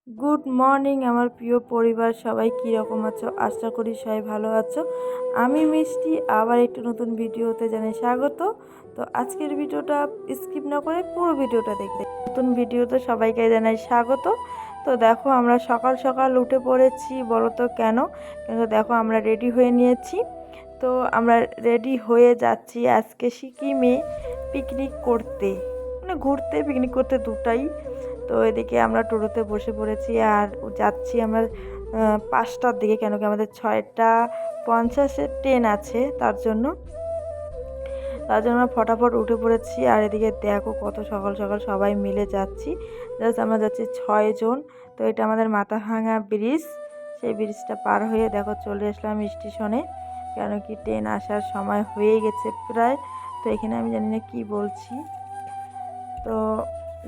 Good morning আমার প্রিয় পরিবার, সবাই কীরকম আছো? আশা করি সবাই ভালো আছো। আমি মিষ্টি আবার একটু নতুন ভিডিওতে জানাই স্বাগত। তো আজকের ভিডিওটা স্কিপ না করে পুরো ভিডিওটা দেখতে, নতুন ভিডিওতে সবাইকে জানাই স্বাগত। তো দেখো আমরা সকাল সকাল উঠে পড়েছি, বলো তো কেন? কিন্তু দেখো আমরা রেডি হয়ে নিয়েছি। তো আমরা রেডি হয়ে যাচ্ছি আজকে সিকিমে পিকনিক করতে, মানে ঘুরতে পিকনিক করতে দুটাই। তো এদিকে আমরা টোটোতে বসে পড়েছি আর যাচ্ছি আমরা 5টার দিকে, কেন কি আমাদের 6:50 ট্রেন আছে, তার জন্য আমরা ফটাফট উঠে পড়েছি। আর এদিকে দেখো কত সকাল সকাল সবাই মিলে যাচ্ছি, জাস্ট আমরা যাচ্ছি 6 জন। তো এটা আমাদের মাথাভাঙা ব্রিজ, সেই ব্রিজটা পার হয়ে দেখো চলে আসলাম স্টেশনে, কেন কি ট্রেন আসার সময় হয়ে গেছে প্রায়। তো এখানে আমি জানি না কি বলছি। তো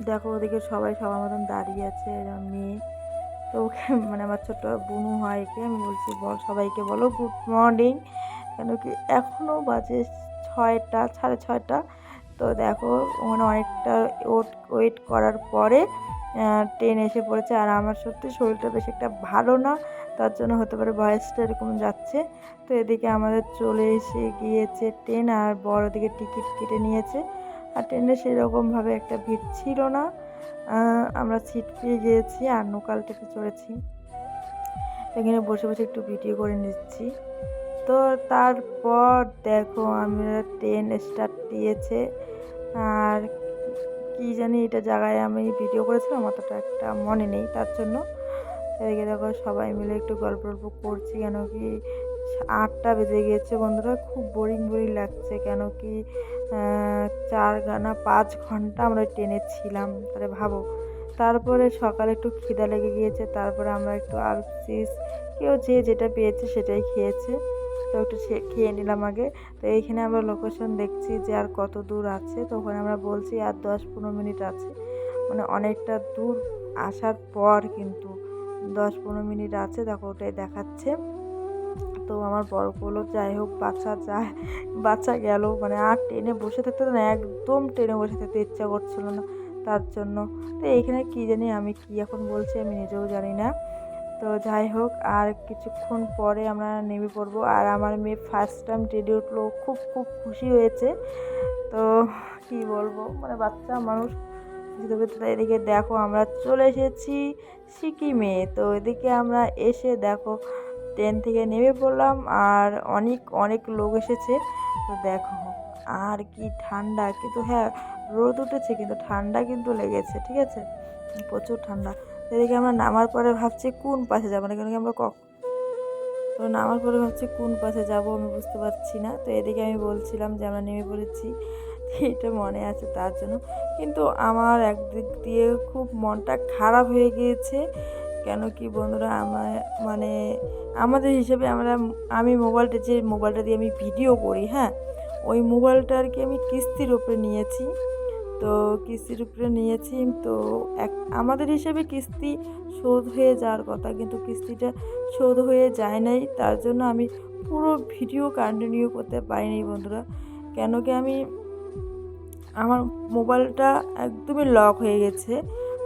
দেখো ওদিকে সবাই সবার মতন দাঁড়িয়ে আছে, মেয়ে। তো ওকে মানে আমার ছোট্ট বুনু হয়, একে আমি বলছি সবাইকে বলো গুড মর্নিং, কেন কি এখনও বাজে 6টা, 6:30। তো দেখো মানে অনেকটা ওয়েট করার পরে ট্রেন এসে পড়েছে। আর আমার সত্যি শরীরটা বেশ একটা ভালো না, তার জন্য হতে পারে ভয়েসটা এরকম যাচ্ছে। তো এদিকে আমাদের চলে এসে গিয়েছে ট্রেন, আর বড় দিকে টিকিট কেটে নিয়েছে। আর ট্রেনে সেরকমভাবে একটা ভিড় ছিল না, আমরা সিট পেয়ে গিয়েছি আর লোকালটাতে চড়েছি। এখানে বসে বসে একটু ভিডিও করে নিচ্ছি। তো তারপর দেখো আমরা ট্রেন স্টার্ট দিয়েছে, আর কি জানি এটা জায়গায় আমি ভিডিও করেছিলাম অতটা একটা মনে নেই, তার জন্য এদিকে দেখো সবাই মিলে একটু গল্প করছি, কেন কি 8টা বেজে গিয়েছে বন্ধুরা। খুব বোরিং লাগছে, কেন কি 4 না 5 ঘন্টা আমরা ট্রেনে ছিলাম, তাহলে ভাবো। তারপরে সকালে একটু খিদা লেগে গিয়েছে, তারপরে আমরা একটু আলু চিপস, কেউ যে যেটা পেয়েছে সেটাই খেয়েছে। তো একটু খেয়ে নিলাম আগে। তো এইখানে আমরা লোকেশন দেখছি যে আর কত দূর আছে, তো ওখানে আমরা বলছি আর 10-15 মিনিট আছে, মানে অনেকটা দূর আসার পর কিন্তু 10-15 মিনিট আছে, দেখো ওটাই দেখাচ্ছে। তো আমার বড় বললো যাই হোক বাচ্চা গেল, মানে আর ট্রেনে বসে থাকতে না, একদম ট্রেনে বসে থাকতে ইচ্ছা করছিল না, তার জন্য। তো এইখানে কী জানি আমি কি এখন বলছি আমি নিজেও জানি না। তো যাই হোক আর কিছুক্ষণ পরে আমরা নেমে পড়বো। আর আমার মেয়ে ফার্স্ট টাইম ট্রেনে উঠলো, খুব খুব খুশি হয়েছে। তো কি বলবো, মানে বাচ্চা মানুষ। এদিকে দেখো আমরা চলে এসেছি সিকিমে। তো এদিকে আমরা এসে দেখো ট্রেন থেকে নেমে পড়লাম, আর অনেক অনেক লোক এসেছে। তো দেখো আর কি ঠান্ডা, কিন্তু হ্যাঁ রোদ উঠেছে কিন্তু ঠান্ডা কিন্তু লেগেছে, ঠিক আছে, প্রচুর ঠান্ডা। এদিকে আমরা নামার পরে ভাবছি কোন পাশে যাবো না, কেন কি আমরা তো নামার পরে ভাবছি কোন পাশে যাবো আমি বুঝতে পারছি না। তো এদিকে আমি বলছিলাম যে আমরা নেমে পড়েছি, এটা মনে আছে তার জন্য। কিন্তু আমার একদিক দিয়ে খুব মনটা খারাপ হয়ে গিয়েছে, কেন কি বন্ধুরা আমার মানে আমাদের হিসেবে আমি মোবাইলটা দিয়ে আমি ভিডিও করি, হ্যাঁ ওই মোবাইলটা আর কি আমি কিস্তির উপরে নিয়েছি। তো কিস্তির উপরে নিয়েছি, তো আমাদের হিসেবে কিস্তি শোধ হয়ে যাওয়ার কথা, কিন্তু কিস্তিটা শোধ হয়ে যায় নাই, তার জন্য আমি পুরো ভিডিও কন্টিনিউ করতে পারিনি বন্ধুরা। কেন কি আমার মোবাইলটা একদমই লক হয়ে গেছে।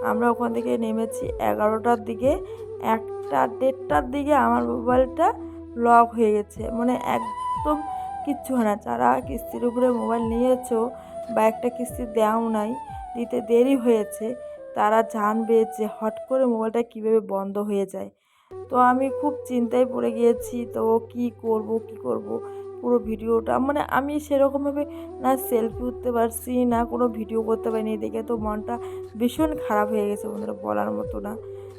আমরা ওখান থেকে নেমেছি 11টার দিকে, 1টা 1:30টার দিকে আমার মোবাইলটা লক হয়ে গেছে, মানে একদম কিচ্ছু হয় না। যারা কিস্তির উপরে মোবাইল নিয়েছো বা একটা কিস্তি দেওয়াও নাই, দিতে দেরি হয়েছে, তারা জানবে যে হট করে মোবাইলটা কীভাবে বন্ধ হয়ে যায়। তো আমি খুব চিন্তায় পড়ে গিয়েছি, তো কি করব পুরো ভিডিওটা, মানে আমি সেরকমভাবে না সেলফি উঠতে পারছি না কোনো ভিডিও করতে পারিনি, দেখে তো মনটা ভীষণ খারাপ হয়ে গেছে বন্ধুরা, বলার মতো না।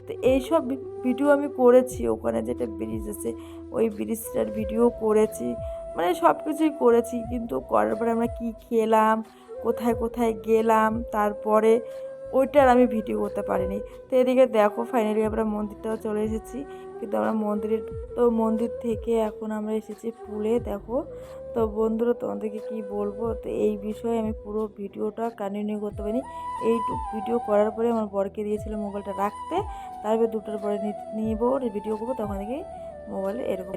তো এইসব ভিডিও আমি করেছি, ওখানে যেটা ব্রিজ আছে ওই ব্রিজটার ভিডিও করেছি, মানে সব কিছুই করেছি, কিন্তু করার পরে আমরা কি খেলাম, কোথায় কোথায় গেলাম, তারপরে ওইটার আমি ভিডিও করতে পারিনি। তো এদিকে দেখো ফাইনালি আমরা মন্দিরটাও চলে এসেছি, কিন্তু আমরা মন্দির থেকে এখন আমরা এসেছি পুলে, দেখো। তো বন্ধুরা তোমাদেরকে কি বলবো, তো এই বিষয়ে আমি পুরো ভিডিওটা কন্টিনিউ করতে পারিনি। এইটুক ভিডিও করার পরে আমার বরকে দিয়েছিল মোবাইলটা রাখতে, তারপরে 2টার পরে নিব ভিডিও করবো, তখন থেকে মোবাইলে এরকম